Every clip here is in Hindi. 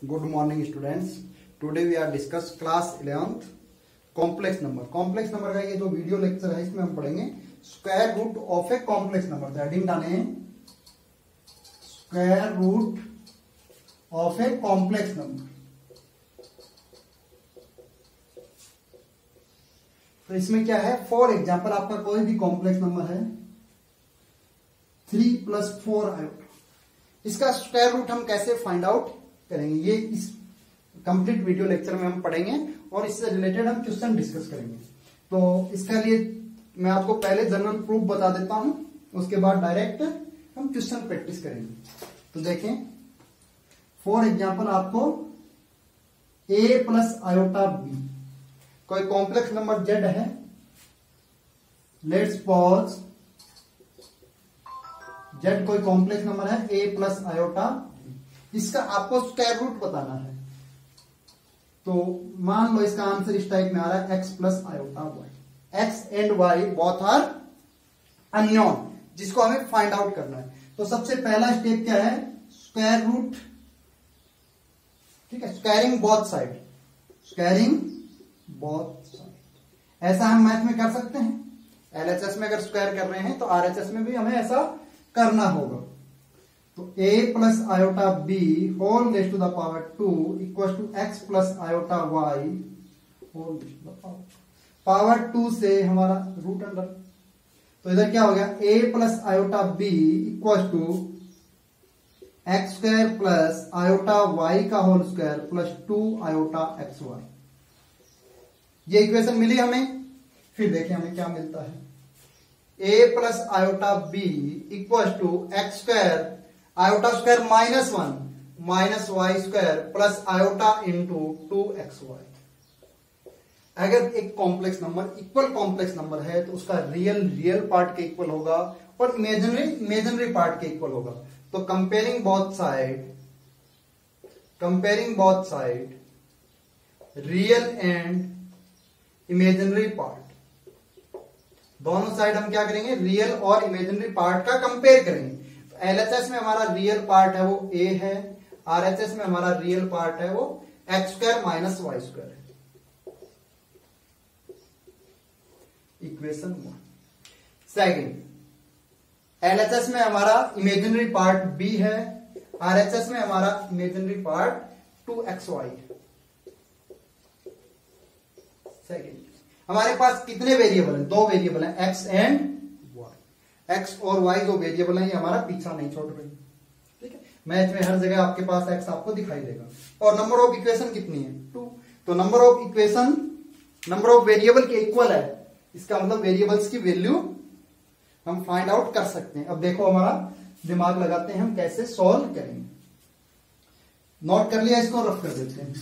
Good morning students. Today we are discuss class 11th complex number. Complex number का ये जो वीडियो लेक्चर है इसमें हम पढ़ेंगे square root of a complex number. Heading डालें square root of a complex number. तो इसमें क्या है, फॉर एग्जाम्पल आपका कोई भी कॉम्प्लेक्स नंबर है 3 + 4 आयोटा, इसका स्क्वायर रूट हम कैसे फाइंड आउट करेंगे ये इस कंप्लीट वीडियो लेक्चर में हम पढ़ेंगे और इससे रिलेटेड हम क्वेश्चन डिस्कस करेंगे। तो इसके लिए मैं आपको पहले जनरल प्रूफ बता देता हूं, उसके बाद डायरेक्ट हम क्वेश्चन प्रैक्टिस करेंगे। तो देखें फॉर एग्जांपल आपको a + आयोटा b कोई कॉम्प्लेक्स नंबर z है। लेट्स पॉज z कोई कॉम्प्लेक्स नंबर है a + आयोटा, इसका आपको स्क्वायर रूट बताना है। तो मान लो इसका आंसर इस टाइप में आ रहा है x + iota y। x and y both are unknown, जिसको हमें फाइंड आउट करना है। तो सबसे पहला स्टेप क्या है, स्क्वायर रूट। ठीक है, squaring both side, squaring both side. ऐसा हम मैथ में कर सकते हैं। एलएचएस में अगर स्क्वायर कर रहे हैं तो आरएचएस में भी हमें ऐसा करना होगा। तो a + iota b whole raise to the power 2 equal to x + iota y whole raise to the power 2 से हमारा रूट अंडर। तो इधर क्या हो गया, a + iota b equal to x² + iota y का whole square plus 2 iota xy। ये इक्वेशन मिली हमें। फिर देखिए हमें क्या मिलता है, a + iota b equal to x² iota square -1 -y² plus iota into 2xy। अगर एक complex number equal complex number है तो उसका रियल पार्ट के इक्वल होगा और इमेजिनरी पार्ट के इक्वल होगा। तो comparing both side real and imaginary part, दोनों साइड हम क्या करेंगे, रियल और इमेजिनरी पार्ट का कंपेयर करेंगे। एलएचएस में हमारा रियल पार्ट है वो a है, आरएचएस में हमारा रियल पार्ट है वो x² - y² है। इक्वेशन 1। सेकंड, एलएचएस में हमारा इमेजिनरी पार्ट b है, आरएचएस में हमारा इमेजिनरी पार्ट 2xy है। सेकंड, हमारे पास कितने वेरिएबल हैं, 2 वेरिएबल हैं x एंड y। x और y जो वेरिएबल है ये हमारा पीछा नहीं छोड़ रही। ठीक है, मैथ में हर जगह आपके पास x आपको दिखाई देगा। और नंबर ऑफ इक्वेशन कितनी है, 2। तो number of equation number of variable के इक्वल है, इसका मतलब वेरिएबल्स की वैल्यू हम फाइंड आउट कर सकते हैं। अब देखो हमारा दिमाग लगाते हैं हम कैसे सॉल्व करेंगे। नोट कर लिया, इसको रफ कर देते हैं।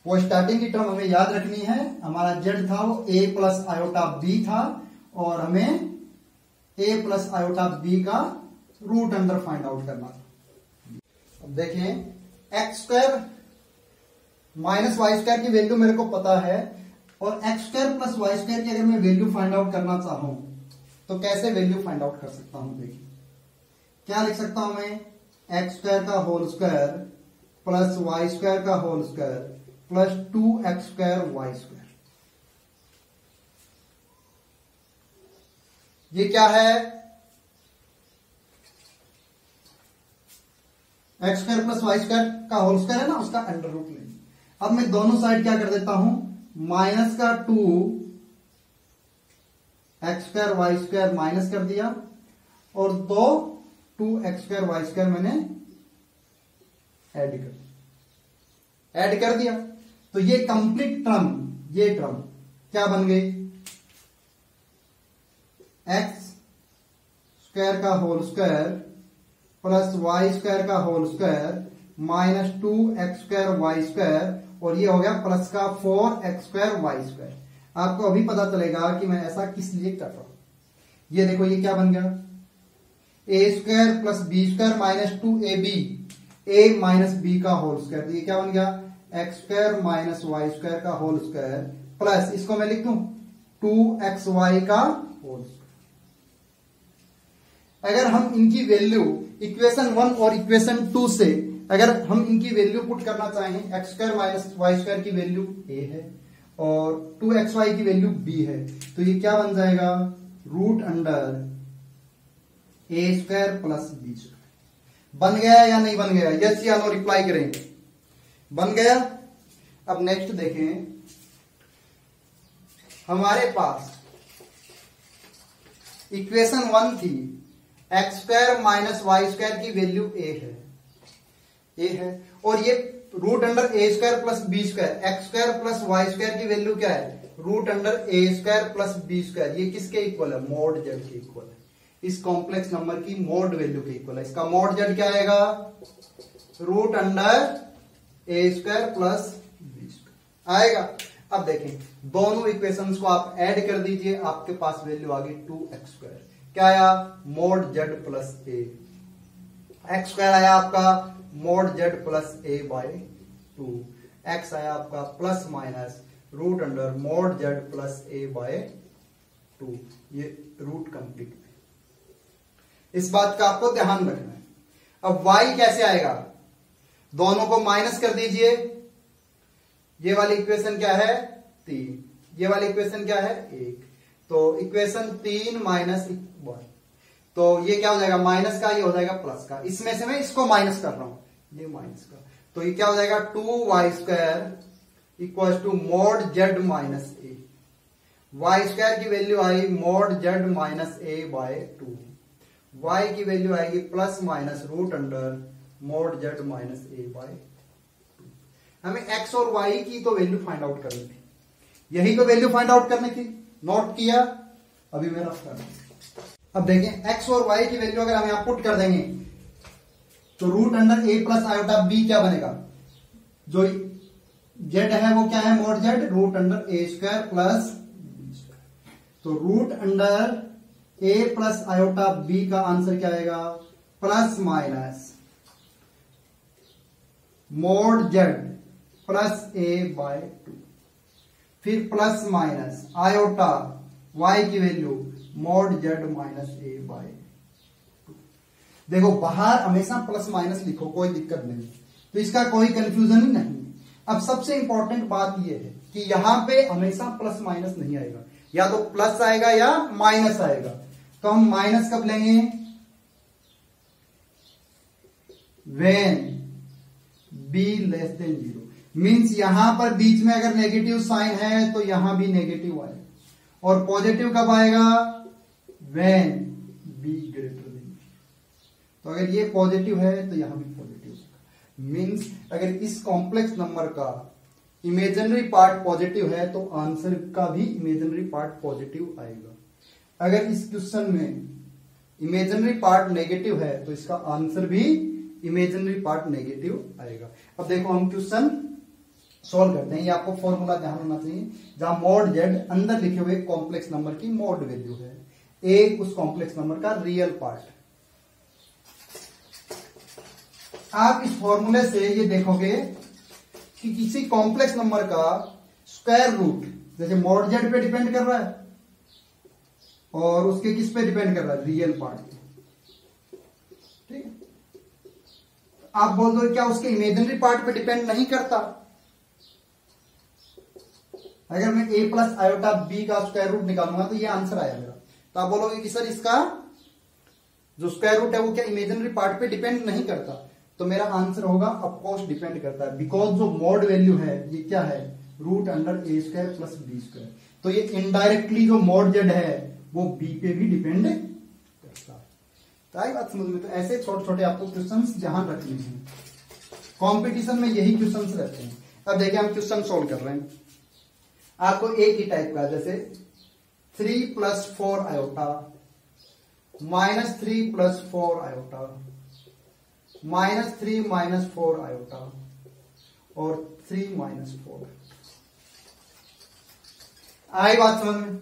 वो स्टार्टिंग की टर्म हमें याद रखनी है। हमारा z था वो a + आयोटा b था और हमें a + आयोटा b का रूट अंडर फाइंड आउट करना था। अब देखें x² - y² की वैल्यू मेरे को पता है और x² + y² की अगर मैं वैल्यू फाइंड आउट करना चाहूं तो कैसे वैल्यू फाइंड आउट कर सकता हूं। देखिए क्या लिख सकता हूं मैं, x² का होल स्क्वायर प्लस y² का whole square plus 2x² y²। ये क्या है, x² + y² का होल स्क्वायर है ना, उसका अंडर रूट लेंगे। अब मैं दोनों साइड क्या कर देता हूं, माइनस का 2 x² y² माइनस कर दिया और 2x² y² मैंने ऐड कर दिया। तो ये कंप्लीट टर्म, ये टर्म क्या बन गई, x² का होल स्क्वायर प्लस y² का whole square minus 2x² y², और ये हो गया प्लस का 4x² y²। आपको अभी पता चलेगा कि मैं ऐसा किस लिए कर रहा हूं। ये देखो ये क्या बन गया, a² + b² minus 2ab a minus b का होल स्क्वायर। ये क्या बन गया, x² - y² का होल स्क्वायर प्लस इसको मैं लिख दूं 2xy का होल स्क्वायर। अगर हम इनकी वैल्यू इक्वेशन 1 और इक्वेशन 2 से अगर हम इनकी वैल्यू पुट करना चाहें, x square minus Y square की वैल्यू a है और 2xy की वैल्यू b है, तो ये क्या बन जाएगा, root under a square plus b square. बन गया या नहीं बन गया, यस या नो रिप्लाई करें। बन गया। अब नेक्स्ट देखें, हमारे पास इक्वेशन 1 थी, X square minus Y square की वैल्यू a है और ये root under A square plus B square, X square plus Y square की वैल्यू क्या है, root under A square plus B square. ये किसके इक्वल है, मॉड जेड के इक्वल है, इस कॉम्प्लेक्स नंबर की मॉड वैल्यू के इक्वल है। इसका मॉड जेड क्या आएगा, root under A square plus B square आएगा। अब देखें, दोनों इक्वेशंस को आप ऐड कर दीजिए, आपके पास वैल्यू आ गई 2x स्क्वायर। क्या आया, mod Z plus A, X square आया आपका mod Z plus A by 2, X आया आपका plus minus root under mod Z plus A by 2। ये रूट कंप्लीट। इस बात का आपको ध्यान रखना है। अब y कैसे आएगा, दोनों को माइनस कर दीजिए। ये वाली इक्वेशन क्या है 3, ये वाली इक्वेशन क्या है 1, तो इक्वेशन 3 माइनस 1, तो ये क्या हो जाएगा, माइनस का, ये हो जाएगा प्लस का। इसमें से मैं इसको माइनस कर रहा हूं, ये माइनस का, तो ये क्या हो जाएगा 2y square equal to mod Z minus A. Y square की वैल्यू आई mod Z minus A by 2, y की वैल्यू आएगी plus minus root under mod Z minus A by 2। हमें x और y की तो वैल्यू फाइंड आउट करनी थी, यही तो वैल्यू फाइंड आउट करनी थी। नोट किया, अभी मैं रफ कर रहा हूं। अब देखें, x और y की वैल्यू अगर हम यहां पुट कर देंगे तो root under a plus iota b क्या बनेगा, जो z है वो क्या है, mod z root under a square plus b square. तो root under a plus iota b का आंसर क्या आएगा, plus minus mod z plus a by 2, फिर प्लस माइनस आयोटा y की value mod Z minus A by 2। देखो, बाहर हमेशा प्लस माइनस लिखो, कोई दिक्कत नहीं, तो इसका कोई कंफ्यूजन ही नहीं। अब सबसे इंपॉर्टेंट बात यह है कि यहां पे हमेशा प्लस माइनस नहीं आएगा, या तो प्लस आएगा या माइनस आएगा। तो हम माइनस कब लेंगे, when b less than 0, means यहां पर बीच में अगर नेगेटिव साइन है तो यहां भी नेगेटिव आएगा, और पॉजिटिव कब आएगा, व्हेन b ग्रेटर देन। तो अगर ये पॉजिटिव है तो यहां भी पॉजिटिव होगा। मीन्स अगर इस कॉम्प्लेक्स नंबर का इमेजिनरी पार्ट पॉजिटिव है तो आंसर का भी इमेजिनरी पार्ट पॉजिटिव आएगा। अगर इस क्वेश्चन में इमेजिनरी पार्ट नेगेटिव है तो इसका आंसर भी इमेजिनरी पार्ट नेगेटिव आएगा। अब देखो, हम क्वेश्चन सॉल्व करते हैं। ये आपको फॉर्मूला ध्यान होना चाहिए, जहां मॉड जेड अंदर लिखे हुए कॉम्प्लेक्स नंबर की मॉड वैल्यू है, ए उस कॉम्प्लेक्स नंबर का रियल पार्ट। आप इस फॉर्मूले से ये देखोगे कि किसी कॉम्प्लेक्स नंबर का स्क्वायर रूट, जैसे मॉड जेड पे डिपेंड कर रहा है और उसके किस पे डिपेंड कर रहा है, रियल पार्ट पे। ठीक है, आप बोल दो क्या उसके इमेजिनरी पार्ट पे डिपेंड नहीं करता। अगर मैं a प्लस आयोटा b का स्क्वायर रूट निकालूंगा तो ये आंसर आया मेरा। तो आप बोलोगे कि सर इसका जो स्क्वायर रूट है वो क्या इमेजिनरी पार्ट पे डिपेंड नहीं करता, तो मेरा आंसर होगा ऑफकोर्स डिपेंड करता है, बिकॉज जो मॉड वैल्यू है ये क्या है, root under A square plus B square. तो ये इनडायरेक्टली जो मॉड जेड है वो b पे भी डिपेंड करता है। तो आई बात समझ में। तो ऐसे छोटे छोटे आपको क्वेश्चंस ध्यान रखने हैं, कॉम्पिटिशन में यही क्वेश्चंस रहते हैं। अब देखिए, हम क्वेश्चन सोल्व कर रहे हैं, आपको एक ही टाइप का, जैसे 3 plus 4 iota minus 3 plus 4 iota minus 3 minus 4 iota और 3 माइनस 4। आई बात समझ में।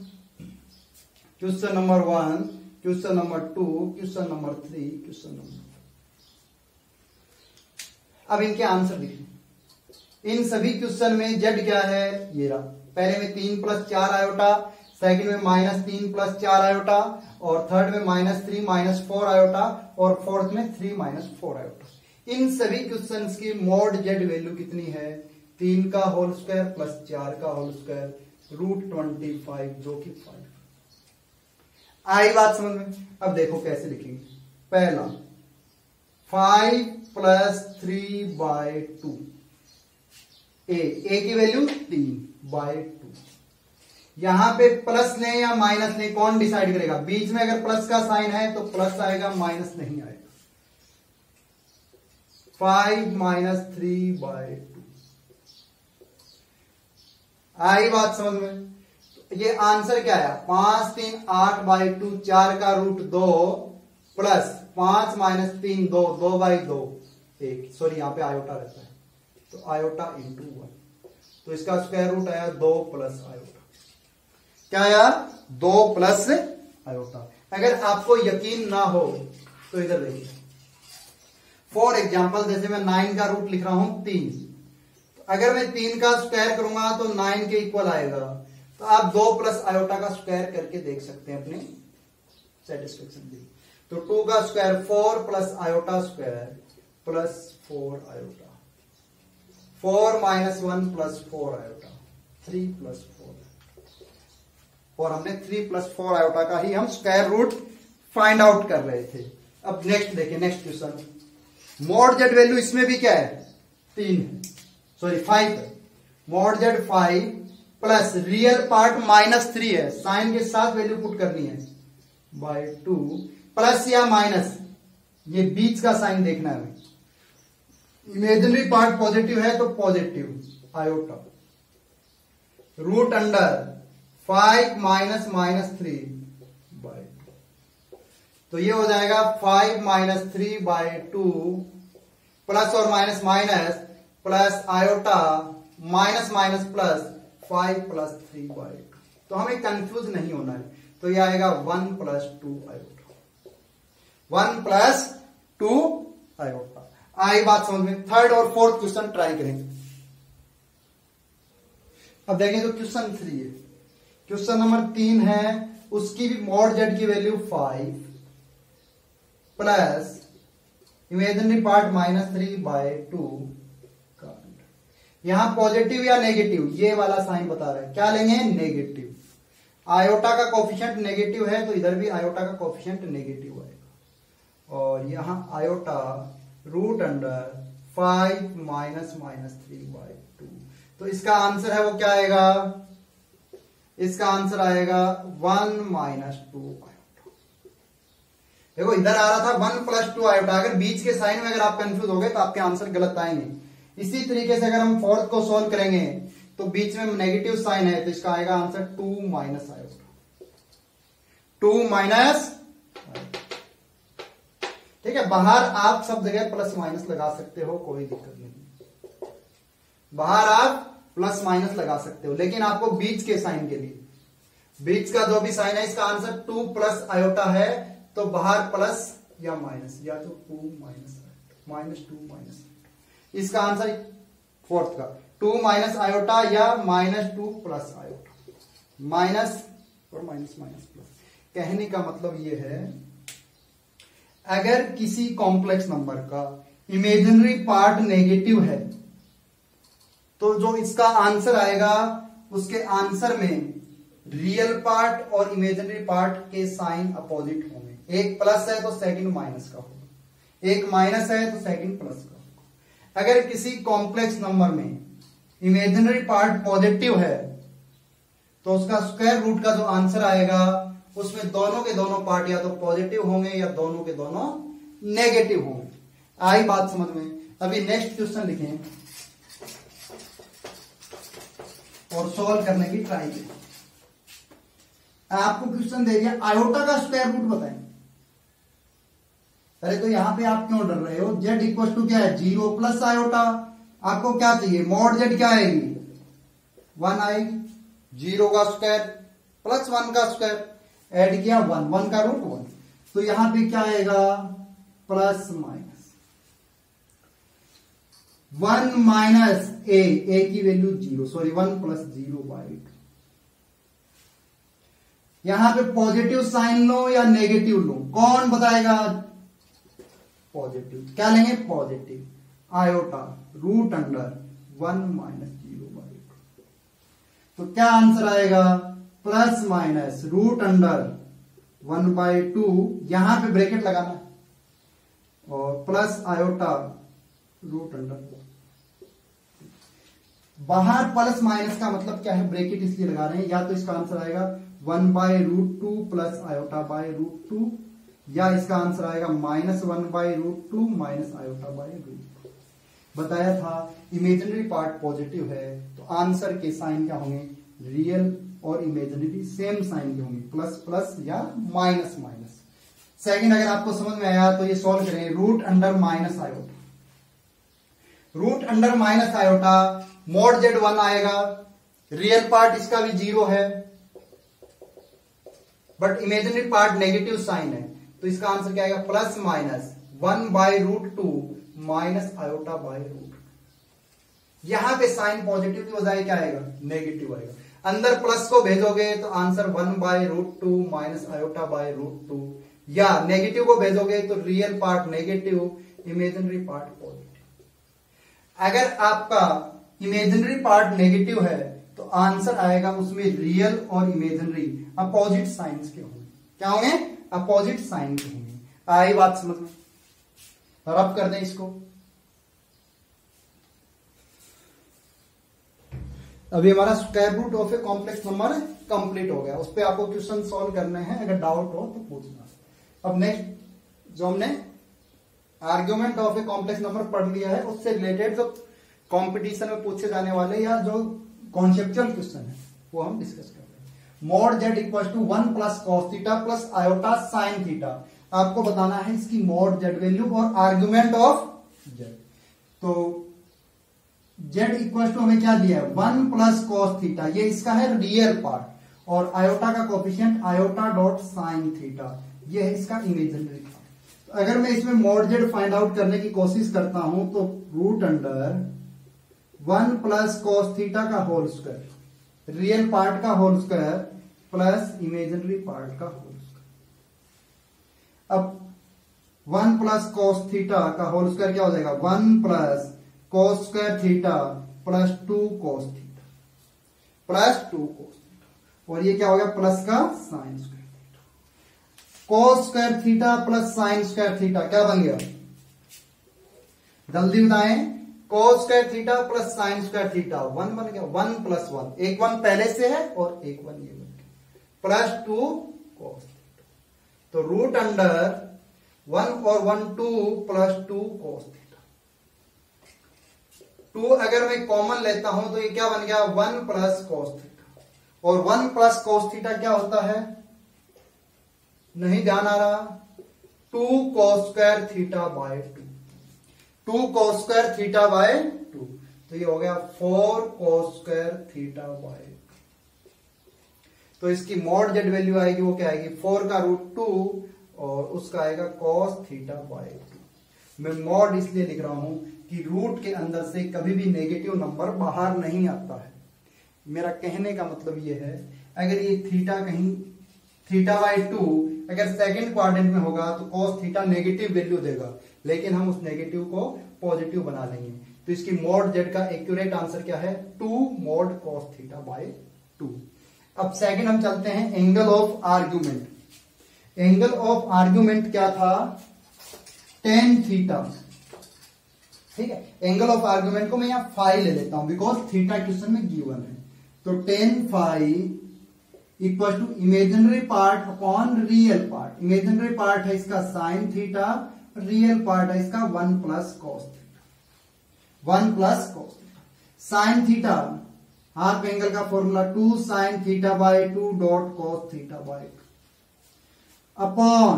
Question number 1, question number 2, question number 3, question number. अब इनके आंसर देखिए। इन सभी क्वेश्चन में जेड क्या है, ये रहा। पहले में 3 प्लस 4 आयोटा सेकंड में -3 प्लस 4 आयोटा, और थर्ड में -3 माइनस 4 आयोटा, और फोर्थ में 3 माइनस 4 आयोटा। इन सभी क्वेश्चंस की मॉड जेड वैल्यू कितनी है? 3 का होल स्क्वायर प्लस 4 का होल स्क्वायर √25 जो कि 5। आई बात समझ में? अब देखो कैसे लिखेंगे। पहला 5 प्लस 3/2, ए की वैल्यू 3/2। यहां पे प्लस लें या माइनस लें, कौन डिसाइड करेगा? बीच में अगर प्लस का साइन है तो प्लस आएगा, माइनस नहीं आएगा। 5 माइनस 3/2। आई बात समझ में? ये आंसर क्या है? 5 3 8/2, 4 का रूट 2 प्लस 5 माइनस 3 2, 2/2 1। सॉरी यहां पे आयोटा रहता है तो आयोटा इंटू 1, तो इसका स्क्वायर रूट आया 2 प्लस आयोटा। क्या आया? 2 प्लस आयोटा। अगर आपको यकीन ना हो तो इधर देखिए, फॉर एग्जाम्पल जैसे मैं 9 का रूट लिख रहा हूं 3, तो अगर मैं 3 का स्क्वायर करूंगा तो 9 के इक्वल आएगा। तो आप 2 प्लस आयोटा का स्क्वायर करके देख सकते हैं अपने सेटिस्फेक्शन लिए। तो 2 का square 4 plus iota square plus 4 iota, 4 minus 1 plus 4 iota, 3 plus 4। और हमने 3 प्लस 4 आयोटा का ही हम स्क्वायर रूट फाइंड आउट कर रहे थे। अब नेक्स्ट देखिए, next question. Mod Z value इसमें भी क्या है? 3 है, सॉरी 5 है। Mod Z 5 plus real part -3 है, साइन के साथ वैल्यू पुट करनी है /2 प्लस या माइनस, ये बीच का साइन देखना है। इमेजिनरी पार्ट पॉजिटिव है तो positive iota, root under 5 minus -3/2, तो ये हो जाएगा 5 माइनस 3/2 प्लस और minus minus plus iota minus minus plus 5 plus 3/2। तो हमें कंफ्यूज नहीं होना है, तो ये आएगा 1 प्लस 2 आयोटा, 1 प्लस 2 आयोटा। आई बात समझ में? थर्ड और फोर्थ क्वेश्चन ट्राई करेंगे। अब देखें तो क्वेश्चन 3 है, क्वेश्चन नंबर 3 है, उसकी भी मॉड जेड की वैल्यू 5 प्लस इमेजिनरी पार्ट -3/2 का। यहां पॉजिटिव या नेगेटिव, ये वाला साइन बता रहा है। क्या लेंगे? नेगेटिव। आयोटा का कोफिशिएंट नेगेटिव है तो इधर भी आयोटा का कोफिशिएंट नेगेटिव आएगा, और यहां आयोटा रूट अंडर 5 माइनस -3/2। तो इसका आंसर है वो क्या आएगा? इसका आंसर आएगा 1 माइनस 2 आयोटा। देखो इधर आ रहा था 1 प्लस 2 आयोटा, अगर बीच के साइन में अगर आप कंफ्यूज हो गए तो आपके आंसर गलत आएंगे। इसी तरीके से अगर हम फोर्थ को सॉल्व करेंगे तो बीच में नेगेटिव साइन है तो इसका आएगा आंसर 2 माइनस आयोटा, 2 माइनस। ठीक है, बाहर आप सब जगह प्लस माइनस लगा सकते हो, कोई दिक्कत नहीं। बाहर आप प्लस माइनस लगा सकते हो, लेकिन आपको बीच के साइन के लिए, बीच का जो भी साइन है इसका आंसर 2 प्लस आयोटा है, तो बाहर प्लस या माइनस, या तो 2 माइनस -2 माइनस। इसका आंसर फोर्थ का 2 माइनस आयोटा या -2 प्लस आयोटा, माइनस और माइनस माइनस प्लस। कहने का मतलब यह है, अगर किसी कॉम्प्लेक्स नंबर का इमेजिनरी पार्ट नेगेटिव है तो जो इसका आंसर आएगा उसके आंसर में रियल पार्ट और इमेजिनरी पार्ट के साइन अपोजिट होंगे। एक प्लस है तो सेकंड माइनस का होगा, एक माइनस है तो सेकंड प्लस का होगा। अगर किसी कॉम्प्लेक्स नंबर में इमेजिनरी पार्ट पॉजिटिव है तो उसका स्क्वायर रूट का जो आंसर आएगा उसमें दोनों के दोनों पार्ट या तो पॉजिटिव होंगे या दोनों के दोनों नेगेटिव होंगे। आई बात समझ में? अभी नेक्स्ट क्वेश्चन लिखें और सॉल्व करने की ट्राई करें। आपको क्वेश्चन दे दिया आयोटा का स्क्वायर रूट बताएं। अरे तो यहां पे आप क्यों डर रहे हो? जेड इक्वल टू क्या है? 0 प्लस आयोटा। आपको क्या चाहिए? मॉड जेड क्या आएगी? 1 आएगी। 0 का स्क्वायर प्लस 1 का स्क्वायर ऐड किया 1, 1 का रूट 1, तो यहां पे क्या आएगा? प्लस माइनस 1 माइनस ए की वैल्यू 0, सॉरी 1 प्लस 0/2। यहां पे पॉजिटिव साइन लो या नेगेटिव लो, कौन बताएगा? पॉजिटिव। क्या लेंगे? Positive. Iota root under 1 minus 0/2। तो क्या आंसर आएगा? प्लस माइनस रूट अंडर 1/2, यहां पे ब्रैकेट लगाना है, और प्लस आयोटा रूट अंडर। बाहर प्लस माइनस का मतलब क्या है? ब्रैकेट इसलिए लगा रहे हैं, या तो इसका आंसर आएगा 1/√2 प्लस आयोटा बाय √2, या इसका आंसर आएगा -1/√2 माइनस आयोटा बाय √2। बताया था इमेजिनरी पार्ट पॉजिटिव है तो आंसर के साइन क्या होंगे? रियल और इमेजिनरी सेम साइन के होंगे, प्लस प्लस या माइनस माइनस। सेकंड अगर आपको समझ में आया तो ये सॉल्व करेंगे। Root under minus iota, root under minus iota mod Z1 आएगा, रियल पार्ट इसका भी 0 है but imaginary part negative sign है, तो इसका आंसर क्या आएगा? Plus minus 1/√2 minus iota by √2। यहां पे साइन पॉजिटिव की बजाय क्या आएगा? नेगेटिव आएगा। अंदर प्लस को भेजोगे तो आंसर 1/√2 माइनस आयोटा बाय √2, या नेगेटिव को भेजोगे तो real part negative, imaginary part positive. अगर आपका इमेजिनरी पार्ट नेगेटिव है तो आंसर आएगा उसमें रियल और इमेजिनरी अपोजिट साइंस के होंगे। क्या होंगे? अपोजिट साइन के होंगे। आई बात समझ में? रब कर दें इसको। अभी हमारा square root of a complex number complete हो गया, उस पर आपको क्वेश्चन सॉल्व करने हैं, अगर डाउट हो तो पूछना। अब नेक्स्ट जो हमने argument of a complex number पढ़ लिया है, उससे रिलेटेड जो कंपटीशन में पूछे जाने वाले या जो कॉन्सेप्चुअल क्वेश्चन है वो हम डिस्कस कर रहे हैं। Mod Z equal to 1 plus cos theta plus iota sine theta. आपको बताना है इसकी मोड Z वैल्यू और आर्ग्यूमेंट ऑफ Z। तो Z इक्वल टू हमें क्या दिया है? 1 प्लस कॉस थीटा, ये इसका है रियल पार्ट, और आयोटा का coefficient iota dot sine theta, ये है इसका इमेजिनरी पार्ट। तो अगर मैं इसमें मोड Z फाइंड आउट करने की कोशिश करता हूं तो root under 1 plus cos theta का होल स्क्वायर, रियल पार्ट का whole square plus imaginary part का होल स्क्वायर। अब 1 प्लस कॉस थीटा का होल स्क्वायर क्या हो जाएगा? 1 plus cos square theta plus 2 cos theta plus 2 cos theta, और ये क्या हो गया? प्लस का sine square theta. Cos square theta plus sine square theta क्या बन गया? जल्दी बताएं। Cos square theta plus sine square theta 1 बन गया, 1 प्लस 1, एक 1 पहले से है और एक 1 ये बन गया, प्लस 2 कॉस थीटा। तो रूट अंडर 1 और 1 2 प्लस 2 कॉस थीटा। 2 अगर मैं कॉमन लेता हूं तो ये क्या बन गया? 1 प्लस कॉस थीटा, और 1 प्लस कॉस थीटा क्या होता है? नहीं ध्यान आ रहा? 2 cos square theta by 2, 2 cos square theta by 2, तो ये हो गया 4 कॉस स्क्वायर थीटा बाय 2। तो इसकी मॉड Z वैल्यू आएगी, वो क्या आएगी? 4 का √2 और उसका आएगा कॉस थीटा बाय 2। मैं मॉड इसलिए लिख रहा हूं कि रूट के अंदर से कभी भी नेगेटिव नंबर बाहर नहीं आता है। मेरा कहने का मतलब ये है, अगर ये थीटा कहीं थीटा बाय 2 अगर सेकंड क्वाड्रेंट में होगा तो कॉस थीटा नेगेटिव वैल्यू देगा, लेकिन हम उस नेगेटिव को पॉजिटिव बना लेंगे। तो इसकी मोड Z का एक्यूरेट आंसर क्या है? 2 मोड कॉस थीटा बाय 2। अब सेकंड हम चलते हैं angle of argument. Angle of argument क्या था? tan theta. ठीक है, एंगल ऑफ आर्ग्यूमेंट को मैं यहां फाई ले लेता हूं बिकॉज थीटा क्वेश्चन में गिवन है। तो tan phi equal to imaginary part upon real part. Imaginary part है इसका साइन थीटा, रियल पार्ट है इसका 1 plus cos theta, 1 plus cos theta. Sine theta half angle का formula 2 sine theta by 2 dot cos theta by 2 upon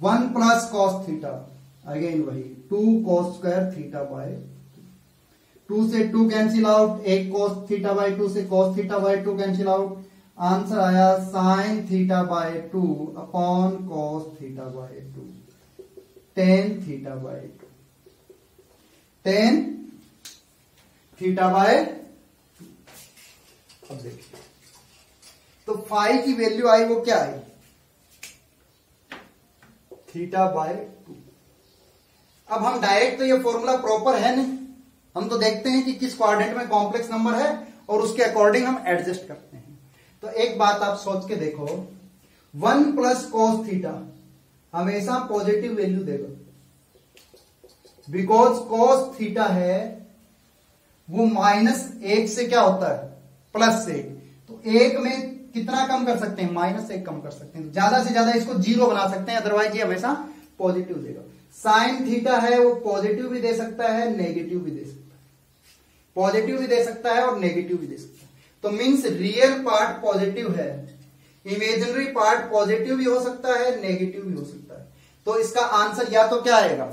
1 plus cos theta, again वही 2 कॉस स्क्वायर थीटा बाय 2 से 2 कैंसिल आउट, एक कॉस थीटा बाय 2 से cos theta by 2 cancel out, answer आया sine theta by 2 upon cos theta by 2 tan theta by 2, tan theta by 2। अब देखिए तो फाई की वैल्यू आई वो क्या आई, θ/2। अब हम डायरेक्ट तो ये फॉर्मूला प्रॉपर है नहीं, हम तो देखते हैं कि किस क्वाड्रेंट में कॉम्प्लेक्स नंबर है और उसके अकॉर्डिंग हम एडजस्ट करते हैं। तो एक बात आप सोच के देखो, 1 + cos θ हमेशा पॉजिटिव वैल्यू देगा, बिकॉज cos θ है वो -1 से क्या होता है, +1। तो 1 में कितना कम कर सकते हैं, -1 कम कर सकते हैं, ज्यादा से ज्यादा इसको 0 बना सकते हैं, अदरवाइज ये हमेशा पॉजिटिव देगा। sin θ है वो पॉजिटिव भी दे सकता है, नेगेटिव भी दे सकता है, पॉजिटिव भी दे सकता है और नेगेटिव भी दे सकता है। तो मीन्स रियल पार्ट पॉजिटिव है, इमेजिनरी पार्ट पॉजिटिव भी हो सकता है, नेगेटिव भी हो सकता है। तो इसका आंसर या तो क्या आएगा,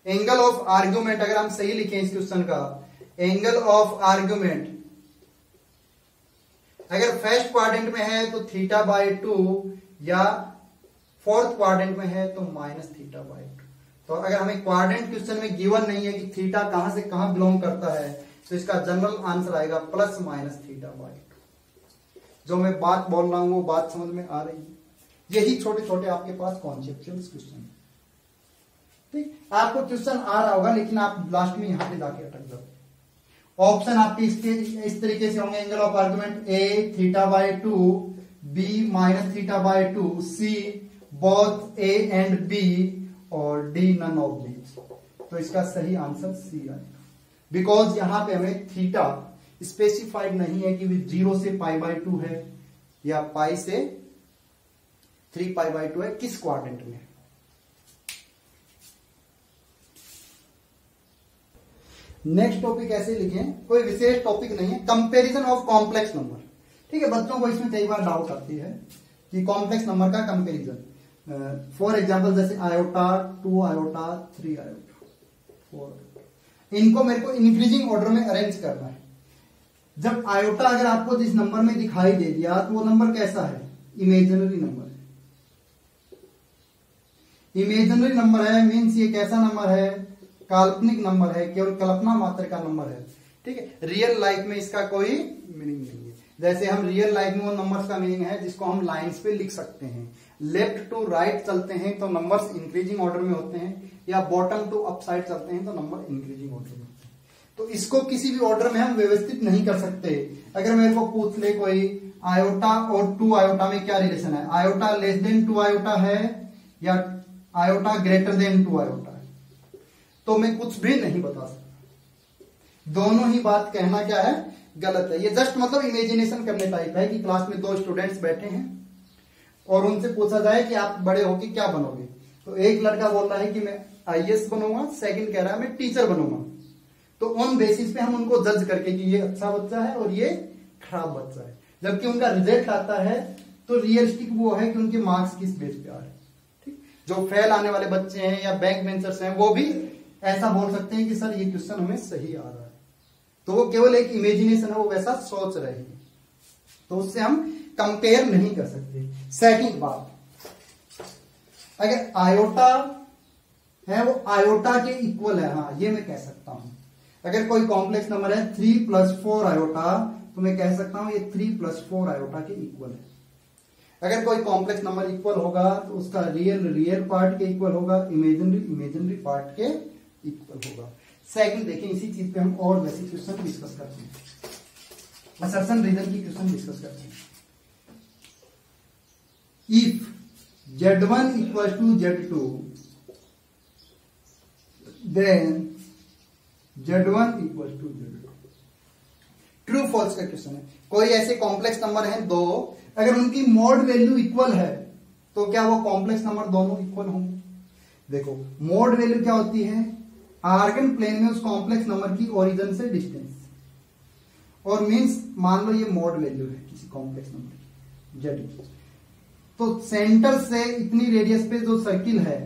एंगल ऑफ आर्ग्यूमेंट, अगर हम सही लिखें इस क्वेश्चन का, एंगल ऑफ आर्ग्यूमेंट अगर फर्स्ट क्वाड्रेंट में है तो θ/2 या फोर्थ क्वाड्रेंट में है तो -θ/2। तो अगर हमें क्वाड्रेंट क्वेश्चन में गिवन नहीं है कि थीटा कहां से कहां बिलोंग करता है, तो इसका जनरल आंसर आएगा +-θ/2। जो मैं बात बोल रहा हूं वो बात समझ में आ रही है। यही छोटे छोटे आपके पास कॉन्सेप्चुअल क्वेश्चन है, ठीक। आपको क्वेश्चन आ रहा होगा लेकिन आप लास्ट में यहां पे जाके अटक जाओ। ऑप्शन आपके इस तरीके से होंगे, angle of argument A θ/2, B -θ/2, C both A and B और D नन ऑफ दीज। तो इसका सही आंसर C आएगा, बिकॉज यहां पे हमें थीटा स्पेसिफाइड नहीं है कि 0 से π/2 है या पाई से 3π/2 है, किस क्वाड्रेंट में है। नेक्स्ट टॉपिक ऐसे लिखें, कोई विशेष टॉपिक नहीं है, कंपैरिजन ऑफ कॉम्प्लेक्स नंबर। ठीक है, बच्चों को इसमें कई बार डाउट आती है कि कॉम्प्लेक्स नंबर का कंपैरिजन। फॉर एग्जांपल जैसे आयोटा, 2 आयोटा, 3 आयोटा, 4, इनको मेरे को इंक्रीजिंग ऑर्डर में अरेंज करना है। जब आयोटा अगर आपको जिस नंबर में दिखाई दे दिया तो वो नंबर कैसा है, इमेजिनरी नंबर है। इमेजिनरी नंबर है मीन्स ये कैसा नंबर है, काल्पनिक नंबर है, केवल कल्पना मात्र का नंबर है। ठीक है, रियल लाइफ में इसका कोई मीनिंग नहीं है। जैसे हम रियल लाइफ में वो नंबर्स का मीनिंग है जिसको हम लाइंस पे लिख सकते हैं। लेफ्ट टू राइट चलते हैं तो नंबर्स इंक्रीजिंग ऑर्डर में होते हैं, या बॉटम टू अप साइड चलते हैं तो नंबर इंक्रीजिंग ऑर्डर में होते हैं। तो इसको किसी भी ऑर्डर में हम व्यवस्थित नहीं कर सकते। अगर मेरे को पूछ ले कोई आयोटा और 2 आयोटा में क्या रिलेशन है, आयोटा लेस देन 2 आयोटा है या आयोटा ग्रेटर देन 2 आयोटा है, तो मैं कुछ भी नहीं बता सकता। दोनों ही बात कहना क्या है, गलत है। ये जस्ट मतलब इमेजिनेशन करने टाइप है कि क्लास में 2 स्टूडेंट्स बैठे हैं और उनसे पूछा जाए कि आप बड़े होके क्या बनोगे, तो एक लड़का बोल रहा है कि मैं IAS बनूंगा, सेकंड कह रहा है मैं टीचर बनूंगा। तो उन बेसिस पे हम उनको जज करके कि ये अच्छा बच्चा है और ये खराब बच्चा है, जबकि उनका रिजल्ट आता है तो रियलिस्टिक वो है कि उनके मार्क्स किस बेस पे आ रहे हैं। ठीक, जो फेल आने वाले बच्चे हैं या बैक बेंचर्स हैं वो भी ऐसा बोल सकते हैं कि सर ये क्वेश्चन हमें सही आ रहा है, तो वो केवल एक इमेजिनेशन है, वो वैसा सोच रहे हैं, तो उससे हम कंपेयर नहीं कर सकते। सेकंड बात, अगर आयोटा है वो आयोटा के इक्वल है, हाँ ये मैं कह सकता हूं। अगर कोई कॉम्प्लेक्स नंबर है 3 + 4 आयोटा, तो मैं कह सकता हूं ये 3 + 4 आयोटा के इक्वल है। अगर कोई कॉम्प्लेक्स नंबर इक्वल होगा तो उसका रियल पार्ट के इक्वल होगा, इमेजिनरी पार्ट के इक्वल होगा। सेकंड देखें, इसी चीज पे हम और बेसिक क्वेश्चन डिस्कस करते हैं, असर्शन रीजन की क्वेश्चन डिस्कस करते हैं। If Z1 = Z2 then Z1 = Z2। True false का क्वेश्चन है। कोई ऐसे कॉम्प्लेक्स नंबर हैं 2, अगर उनकी मोड वैल्यू इक्वल है तो क्या वो कॉम्प्लेक्स नंबर दोनों इक्वल होंगे। देखो मोड वैल्यू क्या होती है, आर्गन प्लेन में उस कॉम्प्लेक्स नंबर की ओरिजिन से डिस्टेंस, और मींस मान लो ये मोड वैल्यू है किसी कॉम्प्लेक्स नंबर की Z, तो सेंटर से इतनी रेडियस पे जो सर्किल है,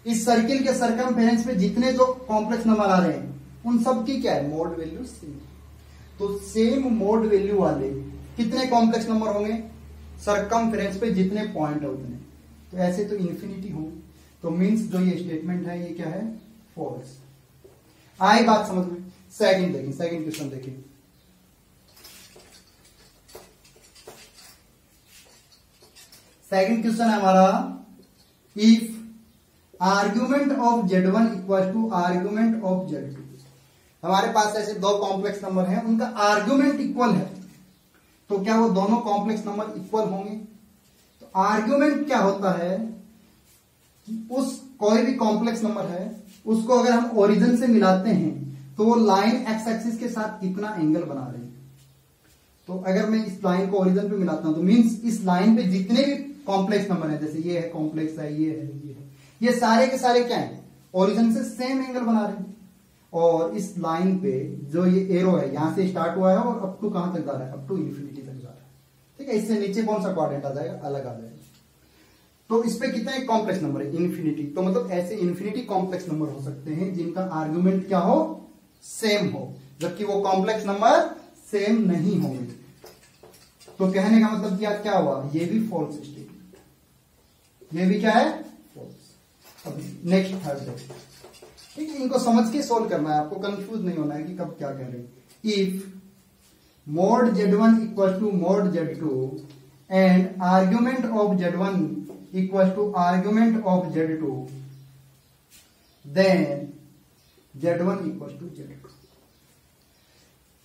इस सर्किल के सरकमफेरेंस पे जितने जो कॉम्प्लेक्स नंबर आ रहे हैं उन सब की क्या है, मोड वैल्यू सेम। तो सेम मोड वैल्यू वाले कितने कॉम्प्लेक्स नंबर होंगे, सरकमफेरेंस पे जितने पॉइंट है उतने, तो ऐसे तो इन्फिनिटी होंगे। तो मींस जो ये स्टेटमेंट है ये क्या है, फॉल्स। आई बात समझ में। सेकंड क्वेश्चन देखें। सेकंड क्वेश्चन है हमारा, if argument of Z1 equal to argument of Z2। हमारे पास ऐसे दो कॉम्प्लेक्स नंबर हैं, उनका आर्ग्यूमेंट इक्वल है, तो क्या वो दोनों कॉम्प्लेक्स नंबर इक्वल होंगे? तो आर्ग्यूमेंट क्या होता है कि उस कोई भी कॉम्प्लेक्स नंबर है उसको अगर हम ओरिजिन से मिलाते हैं तो वो लाइन एक्स एक्सिस के साथ कितना एंगल बना रही है। तो अगर मैं इस लाइन को ओरिजिन पे मिलाता हूं तो मींस इस लाइन पे जितने भी कॉम्प्लेक्स नंबर है, जैसे ये है कॉम्प्लेक्स है, ये है, ये सारे के सारे क्या है, ओरिजिन से सेम एंगल बना रहे हैं। और इस लाइन पे जो ये एरो है यहां से स्टार्ट हुआ है और अप टू कहां तक जा रहा है, अप टू इन्फिनिटी तक जा रहा है। ठीक है, इससे नीचे कौन सा क्वाड्रेंट आ जाएगा, अलग आ जाएगा। तो इस पे कितना एक कॉम्प्लेक्स नंबर है, इन्फिनिटी। तो मतलब ऐसे इन्फिनिटी कॉम्प्लेक्स नंबर हो सकते हैं जिनका आर्गुमेंट क्या हो, सेम हो, जबकि वो कॉम्प्लेक्स नंबर सेम नहीं होंगे। तो कहने का मतलब क्या हुआ, ये भी फॉल्स स्टेटमेंट, ये भी क्या है, फॉल्स। अब नेक्स्ट थर्ड है, ठीक है, इनको समझ के सोल्व करना है, आपको कंफ्यूज नहीं होना है कि कब क्या कह रहे हैं। If mod Z1 equal to mod Z2 and argument of Z1 equal to argument of Z2, then Z1 equal to Z2।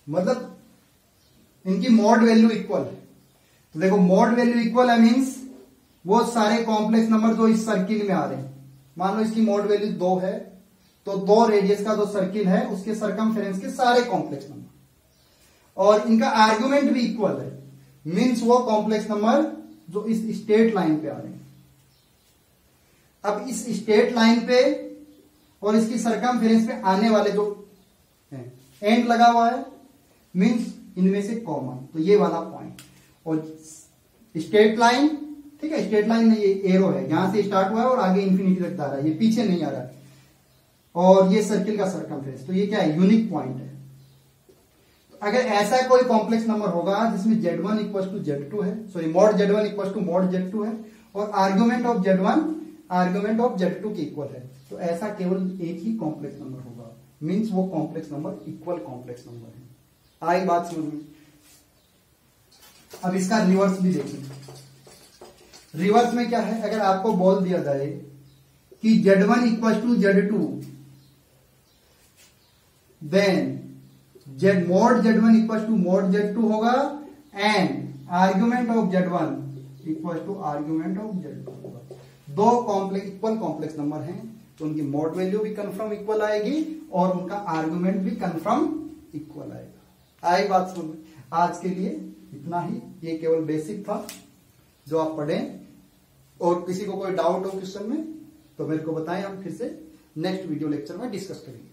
मतलब इनकी मॉड वैल्यू इक्वल है। तो देखो मॉड वैल्यू इक्वल है मींस वो सारे कॉम्प्लेक्स नंबर जो इस सर्किल में आ रहे हैं, मान लो इसकी मॉड वैल्यू 2 है, तो 2 रेडियस का जो सर्किल है उसके सरकमफेरेंस के सारे कॉम्प्लेक्स नंबर, और इनका आर्ग्यूमेंट भी इक्वल है, मींस वो कॉम्प्लेक्स नंबर जो इस स्ट्रेट लाइन पे आ रहे हैं। अब इस स्ट्रेट लाइन पे और इसकी सरकमफेरेंस पे आने वाले जो एंड लगा हुआ है, मींस इनमें से कॉमन, तो ये वाला पॉइंट। और स्ट्रेट लाइन, ठीक है, स्ट्रेट लाइन में ये एरो है, यहां से स्टार्ट हुआ है और आगे इंफिनिटी तक जा रहा है, ये पीछे नहीं आ रहा है, और ये सर्किल का सरकमफेरेंस, तो ये क्या है, यूनिक पॉइंट है। तो अगर ऐसा कोई कॉम्प्लेक्स नंबर होगा जिसमें Z1 इक्वल टू Z2 है, sorry mod Z1 equal to mod Z2 है, और argument of Z1 argument of Z2 के इक्वल है, तो ऐसा केवल एक ही कॉम्प्लेक्स नंबर होगा, मींस वो complex number equal complex number है। आई बात समझ में? अब इसका रिवर्स भी देखिए। रिवर्स में क्या है, अगर आपको बोल दिया जाए कि Z1 equal to Z2, then mod Z1 equal to mod Z2 होगा, and argument of Z1 equal to argument of Z2 होगा। दो कॉम्प्लेक्स इक्वल कॉम्प्लेक्स नंबर हैं, तो उनकी मॉड वैल्यू भी कंफर्म इक्वल आएगी और उनका आर्ग्यूमेंट भी कंफर्म इक्वल आएगा। आई बात समझ में? आज के लिए इतना ही, ये केवल बेसिक था जो आप पढ़ें, और किसी को कोई डाउट हो क्वेश्चन में तो मेरे को बताएं, हम फिर से नेक्स्ट वीडियो लेक्चर में डिस्कस करेंगे।